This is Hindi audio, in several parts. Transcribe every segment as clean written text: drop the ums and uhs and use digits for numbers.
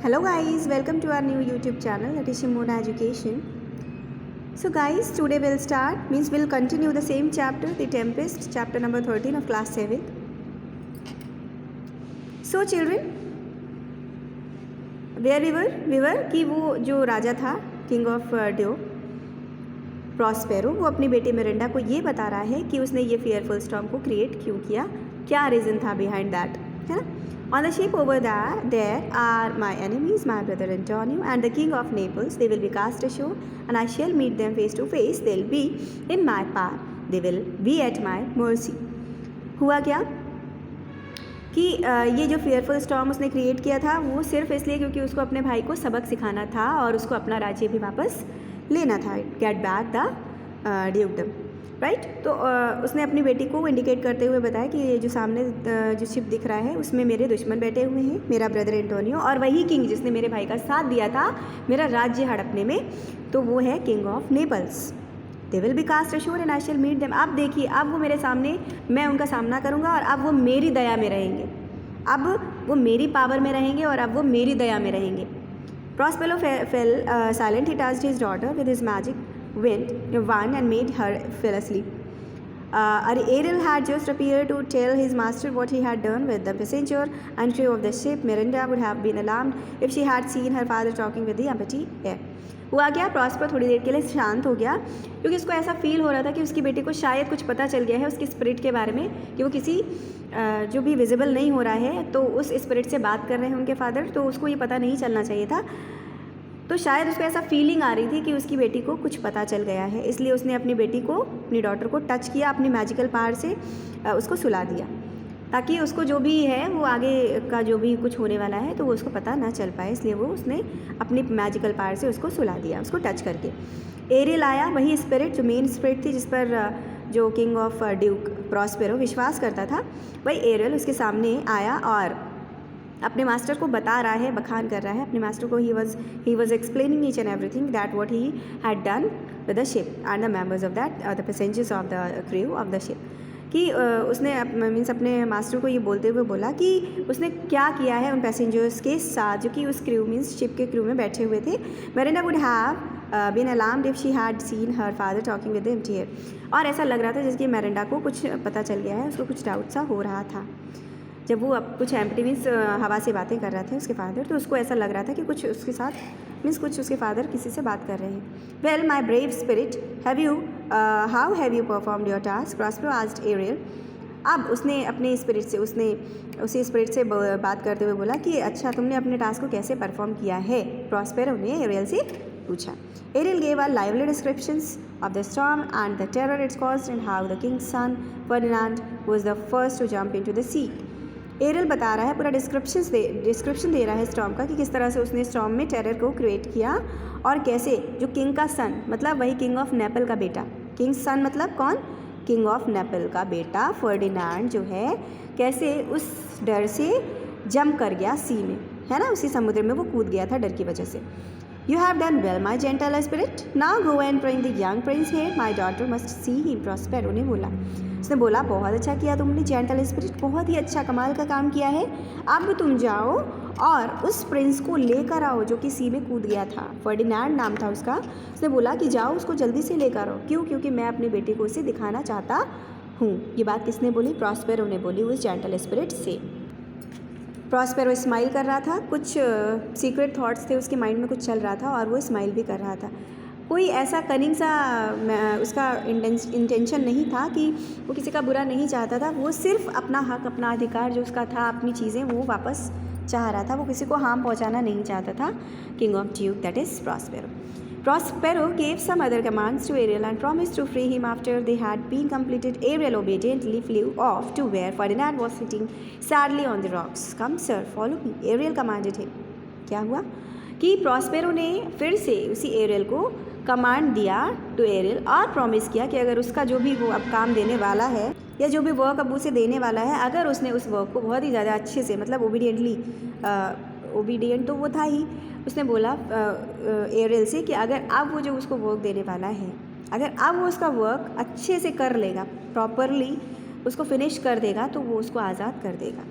Hello guys, welcome to our new YouTube channel, that is Shimona Education. So guys, today we'll continue the same chapter, The Tempest, chapter number 13 of class 7. So children, where we were कि वो जो राजा था किंग ऑफ ड्यो प्रॉस्पेरो, वो अपनी बेटी मिरिंडा को ये बता रहा है कि उसने ये फियरफुल स्टॉर्म को क्रिएट क्यों किया, क्या रीज़न था बिहाइंड दैट, है ना. On the ship over there are my enemies, my brother Antonio and the king of Naples. They will be cast ashore and I shall meet them face to face. They'll be in my power. They will be at my mercy. हुआ क्या कि ये जो फियरफुल स्टॉर्म उसने क्रिएट किया था वो सिर्फ इसलिए क्योंकि उसको अपने भाई को सबक सिखाना था और उसको अपना राज्य भी वापस लेना था, गेट बैक द ड्यूकडम, राइट. तो उसने अपनी बेटी को इंडिकेट करते हुए बताया कि ये जो सामने जो शिप दिख रहा है उसमें मेरे दुश्मन बैठे हुए हैं, मेरा ब्रदर एंटोनियो और वही किंग जिसने मेरे भाई का साथ दिया था मेरा राज्य हड़पने में, तो वो है king of Naples. They will be cast ashore and I shall meet them. अब देखिए, अब वो मेरे सामने, मैं उनका सामना करूँगा और अब वो मेरी दया में रहेंगे, अब वो मेरी पावर में रहेंगे और अब वो मेरी दया में रहेंगे. Prospero fell silent. He touched his daughter with his magic wand and made her fall asleep. Ariel had just appeared to tell his master what he had done with the passenger and crew of the ship. Miranda would have been alarmed if she had seen her father talking with the empty air. हुआ क्या, प्रॉस्पर थोड़ी देर के लिए शांत हो गया क्योंकि उसको ऐसा फील हो रहा था कि उसकी बेटी को शायद कुछ पता चल गया है उसकी स्पिरिट के बारे में, कि वो किसी जो भी विजिबल नहीं हो रहा है तो उस स्पिरिट से बात कर रहे हैं उनके फादर, तो उसको ये पता नहीं चलना चाहिए था. तो शायद उसको ऐसा फीलिंग आ रही थी कि उसकी बेटी को कुछ पता चल गया है, इसलिए उसने अपनी बेटी को, अपनी डॉटर को टच किया, अपनी मैजिकल पावर से उसको सुला दिया ताकि उसको जो भी है वो आगे का जो भी कुछ होने वाला है तो वो उसको पता ना चल पाए, इसलिए वो उसने अपनी मैजिकल पावर से उसको सुला दिया, उसको टच करके. एरियल आया, वही स्पिरिट जो मेन स्पिरिट थी जिस पर जो किंग ऑफ ड्यूक प्रॉस्पेरो विश्वास करता था, वही एरियल उसके सामने आया और अपने मास्टर को बता रहा है, बखान कर रहा है अपने मास्टर को. He was explaining each and everything that what he had done with the ship and the members of that the passengers of the crew of the ship. कि उसने मीन्स अपने मास्टर को ये बोलते हुए बोला कि उसने क्या किया है उन पैसेंजर्स के साथ जो कि उस क्रू मीन्स शिप के क्रू में बैठे हुए थे. Miranda would have been alarmed if she had seen her father talking with the empty air. और ऐसा लग रहा था जैसे कि मेरिंडा को कुछ पता चल गया है, उसको कुछ डाउट सा हो रहा था जब वो अब कुछ एम्प्टी मीन्स हवा से बातें कर रहे थे उसके फादर, तो उसको ऐसा लग रहा था कि कुछ उसके साथ मीन्स कुछ उसके फादर किसी से बात कर रहे हैं. Well my brave spirit how have you performed your task, Prospero asked Ariel. अब उसने अपने स्पिरिट से, उसने उसी स्पिरिट से बात करते हुए बोला कि अच्छा तुमने अपने टास्क को कैसे परफॉर्म किया है, प्रॉस्पेरो ने एरियल से पूछा. Ariel gave a lively descriptions of the storm and the terror its caused and how the king's son Ferdinand was the first to jump into the sea. Ariel बता रहा है, पूरा डिस्क्रिप्शन दे रहा है स्टॉर्म का कि किस तरह से उसने स्टॉर्म में टेरर को क्रिएट किया और कैसे जो किंग का सन, मतलब वही किंग ऑफ नेपल का बेटा, किंग सन मतलब कौन, किंग ऑफ नेपल का बेटा फर्डिनांड जो है, कैसे उस डर से जंप कर गया सी में, है ना, उसी समुद्र में वो कूद गया था डर की वजह से. You have done well, my gentle spirit. Now go and bring the young prince here. My daughter must see him. Prospero ने बोला. उसने बोला बहुत अच्छा किया तुमने जेंटल स्पिरिट, बहुत ही अच्छा कमाल का काम किया है. अब तुम जाओ और उस प्रिंस को लेकर आओ जो कि सी में कूद गया था. फर्डिनांड नाम था उसका. उसने बोला कि जाओ उसको जल्दी से लेकर आओ. क्यों? क्योंकि मैं अपनी बेटी को उसे दिखाना चाहता हूँ. ये बात किसने बोली? प्रॉस्पेरो ने बोली उस जेंटल स्पिरिट से. प्रॉस्पेरो स्माइल कर रहा था, कुछ सीक्रेट थॉट्स थे उसके माइंड में, कुछ चल रहा था और वो स्माइल भी कर रहा था. कोई ऐसा कनिंग सा उसका इंटेंशन नहीं था कि वो किसी का बुरा नहीं चाहता था, वो सिर्फ अपना हक, अपना अधिकार जो उसका था, अपनी चीज़ें वो वापस चाह रहा था, वो किसी को हार्म पहुंचाना नहीं चाहता था. King of Duke that is Prospero. Prospero gave some other commands to Ariel and promised to free him after they had been completed. Ariel obediently flew off to where Ferdinand was sitting sadly on the rocks. Come, sir, follow me. Ariel commanded him. क्या हुआ कि प्रॉस्पेरो ने फिर से उसी एरियल को कमांड दिया टू एरियल और प्रॉमिस किया कि अगर उसका जो भी वो अब काम देने वाला है या जो भी वर्क अब उसे देने वाला है, अगर उसने उस वर्क को बहुत ही ज़्यादा अच्छे से, मतलब ओबीडियंट तो वो था ही, उसने बोला एरियल से कि अगर अब वो जो उसको वर्क देने वाला है, अगर अब वो उसका वर्क अच्छे से कर लेगा, प्रॉपरली उसको फिनिश कर देगा, तो वो उसको आज़ाद कर देगा.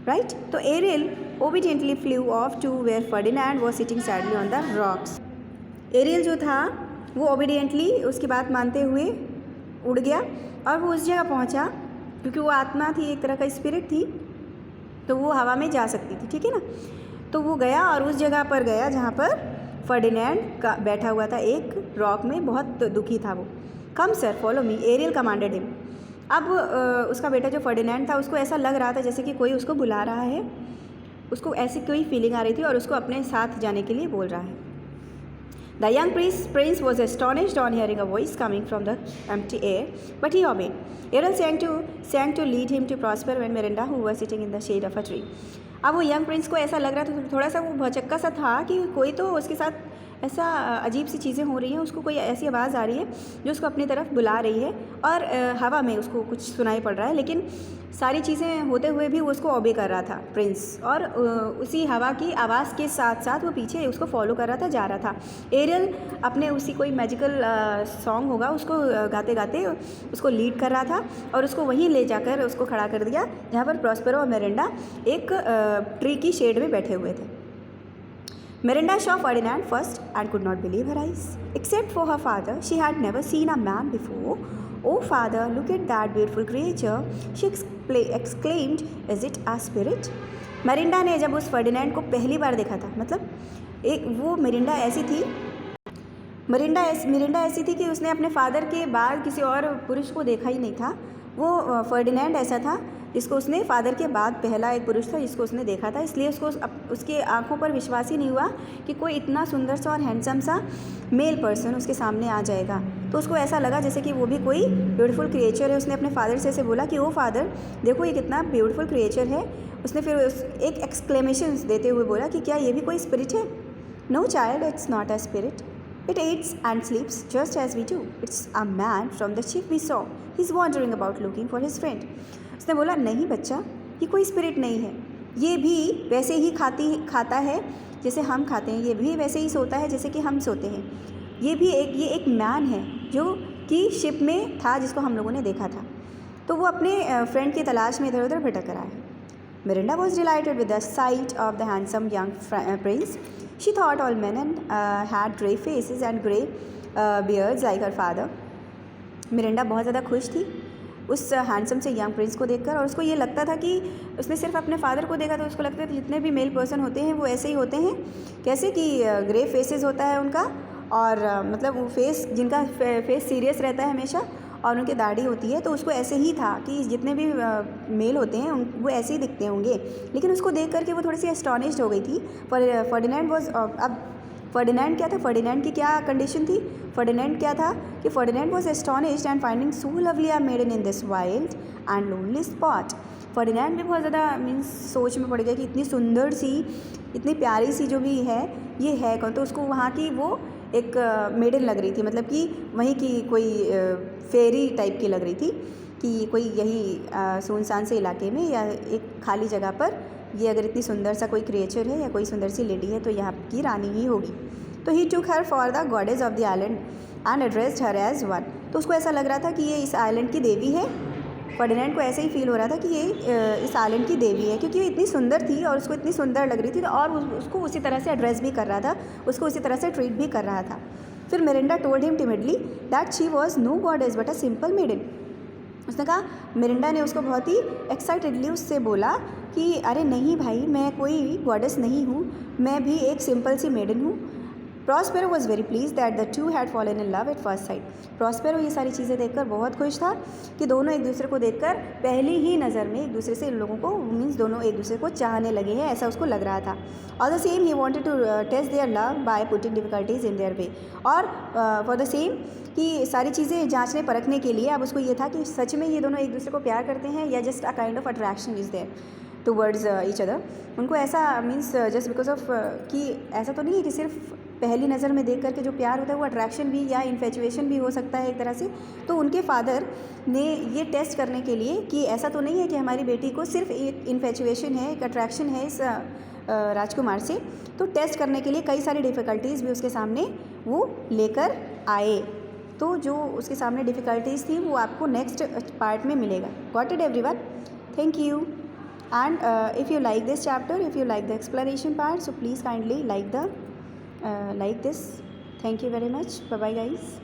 राइट. तो aerial obediently flew off to where Ferdinand was sitting sadly on the rocks. Ariel जो था वो ओबीडियंटली उसकी बात मानते हुए उड़ गया और वो उस जगह पहुंचा, क्योंकि वो आत्मा थी, एक तरह का स्पिरिट थी, तो वो हवा में जा सकती थी, ठीक है ना। तो वो गया और उस जगह पर गया जहाँ पर फर्डिनेंड का बैठा हुआ था एक रॉक में, बहुत दुखी था वो। Come sir follow me, Ariel commanded him. अब उसका बेटा जो फर्डिनेंड था उसको ऐसा लग रहा था जैसे कि कोई उसको बुला रहा है, उसको ऐसी कोई फीलिंग आ रही थी और उसको अपने साथ जाने के लिए बोल रहा है। The young prince was astonished on hearing a voice coming from the empty air, but he obeyed. Ariel sang to lead him to Prosper and Miranda, who were sitting in the shade of a tree. अब वो यंग प्रिंस को ऐसा लग रहा था, थोड़ा सा वो भौचक्का सा था कि कोई तो उसके साथ ऐसा अजीब सी चीज़ें हो रही हैं, उसको कोई ऐसी आवाज़ आ रही है जो उसको अपनी तरफ बुला रही है और हवा में उसको कुछ सुनाई पड़ रहा है, लेकिन सारी चीज़ें होते हुए भी वो उसको ओबे कर रहा था प्रिंस, और उसी हवा की आवाज़ के साथ साथ वो पीछे उसको फॉलो कर रहा था, जा रहा था। एरियल अपने उसी कोई मैजिकल सॉन्ग होगा उसको गाते गाते उसको लीड कर रहा था और उसको वहीं ले जाकर उसको खड़ा कर दिया जहाँ पर प्रॉस्पेरो और मिरांडा एक ट्री की शेड में बैठे हुए थे। Miranda saw Ferdinand first and could not believe her eyes. Except for her father, she had never seen a man before. "Oh, father, look at that beautiful creature!" she exclaimed. "Is it a spirit?" Mirinda ने जब उस फर्डिनेंड को पहली बार देखा था, मतलब एक वो मिरिंडा ऐसी थी कि उसने अपने फादर के बाद किसी और पुरुष को देखा ही नहीं था। वो फर्डिनेंड ऐसा था जिसको उसने फादर के बाद पहला एक पुरुष था जिसको उसने देखा था, इसलिए उसको उसके आंखों पर विश्वास ही नहीं हुआ कि कोई इतना सुंदर सा और हैंडसम सा मेल पर्सन उसके सामने आ जाएगा। तो उसको ऐसा लगा जैसे कि वो भी कोई ब्यूटीफुल क्रिएचर है। उसने अपने फादर से ऐसे बोला कि ओ फादर, देखो ये कितना ब्यूटीफुल क्रिएचर है। उसने फिर एक एक्सक्लेमेशन देते हुए बोला कि क्या ये भी कोई स्पिरिट है? No child, it's not a spirit. It eats and sleeps just as we do. It's a man from the ship we saw. He's wandering about looking for his friend. उसने बोला नहीं बच्चा, ये कोई स्पिरिट नहीं है, ये भी वैसे ही खाता है जैसे हम खाते हैं, ये भी वैसे ही सोता है जैसे कि हम सोते हैं। ये एक मैन है जो कि शिप में था जिसको हम लोगों ने देखा था। तो वो अपने फ्रेंड की तलाश में इधर उधर भटक रहा है। Miranda was delighted with the sight of the handsome young prince. She thought all men had grey faces and grey beards like her father. Mirinda बहुत ज़्यादा खुश थी उस हैंडसम से यंग प्रिंस को देखकर, और उसको ये लगता था कि उसने सिर्फ अपने फादर को देखा, तो उसको लगता था जितने भी मेल पर्सन होते हैं वो ऐसे ही होते हैं, कैसे कि ग्रे फेसेस होता है उनका, और मतलब वो फेस जिनका फेस सीरियस रहता है हमेशा, और उनकी दाढ़ी होती है। तो उसको ऐसे ही था कि जितने भी मेल होते हैं वो ऐसे ही दिखते होंगे। लेकिन उसको देख करके वो थोड़ी सी एस्टॉनिश्ड हो गई थी। फर्डिनेंड वॉज अब फर्डिनेंड क्या था, फर्डिनेंड की क्या कंडीशन थी, फर्डिनेंड क्या था कि Ferdinand was astonished and finding so lovely a maiden in this wild and lonely spot. Ferdinand भी बहुत ज़्यादा मीन्स सोच में पड़ गया कि इतनी सुंदर सी, इतनी प्यारी सी जो भी है ये है कौन। तो उसको वहाँ की वो एक मेडन लग रही थी, मतलब कि वहीं की कोई फेरी टाइप की लग रही थी कि कोई यही सुनसान से इलाके में या एक खाली जगह पर ये अगर इतनी सुंदर सा कोई क्रिएचर है या कोई सुंदर सी लेडी है तो यहाँ की रानी ही होगी। तो he took her for the goddess of the island and addressed her as one. तो उसको ऐसा लग रहा था कि ये इस आइलैंड की देवी है। फर्डिनेंड को ऐसे ही फील हो रहा था कि ये इस आइलैंड की देवी है, क्योंकि वो इतनी सुंदर थी और उसको इतनी सुंदर लग रही थी, और उसको उसी तरह से एड्रेस भी कर रहा था, उसको उसी तरह से ट्रीट भी कर रहा था। फिर Miranda told him timidly that she was no goddess but a simple maiden. उसने कहा, मिरिंडा ने उसको बहुत ही एक्साइटेडली उससे बोला कि अरे नहीं भाई, मैं कोई गॉडेस नहीं हूँ, मैं भी एक सिंपल सी मेडन हूँ। Prospero was very please that the two had fallen in love at first sight. Prospero ये सारी चीज़ें देखकर बहुत खुश था कि दोनों एक दूसरे को देखकर पहली ही नज़र में एक दूसरे से इन लोगों को मीन्स दोनों एक दूसरे को चाहने लगे हैं, ऐसा उसको लग रहा था। और the same he wanted to test their love by putting difficulties in their way. और फॉर द सेम कि सारी चीज़ें जांचने परखने के लिए अब उसको ये था कि सच में ये दोनों एक दूसरे को प्यार करते हैं या just a kind of attraction is there towards each other. उनको ऐसा मीन्स जस्ट बिकॉज ऑफ कि ऐसा तो नहीं है कि सिर्फ पहली नज़र में देख करके जो प्यार होता है वो अट्रैक्शन भी या इन्फेचुएशन भी हो सकता है एक तरह से। तो उनके फादर ने ये टेस्ट करने के लिए कि ऐसा तो नहीं है कि हमारी बेटी को सिर्फ एक इन्फेचुएशन है, एक अट्रैक्शन है इस राजकुमार से, तो टेस्ट करने के लिए कई सारी डिफ़िकल्टीज़ भी उसके सामने वो लेकर आए। तो जो उसके सामने डिफ़िकल्टीज़ थी वो आपको नेक्स्ट पार्ट में मिलेगा। Got it everyone? Thank you. And if you like this chapter, if you like the explanation part, so please kindly like this. Thank you very much. Bye bye guys.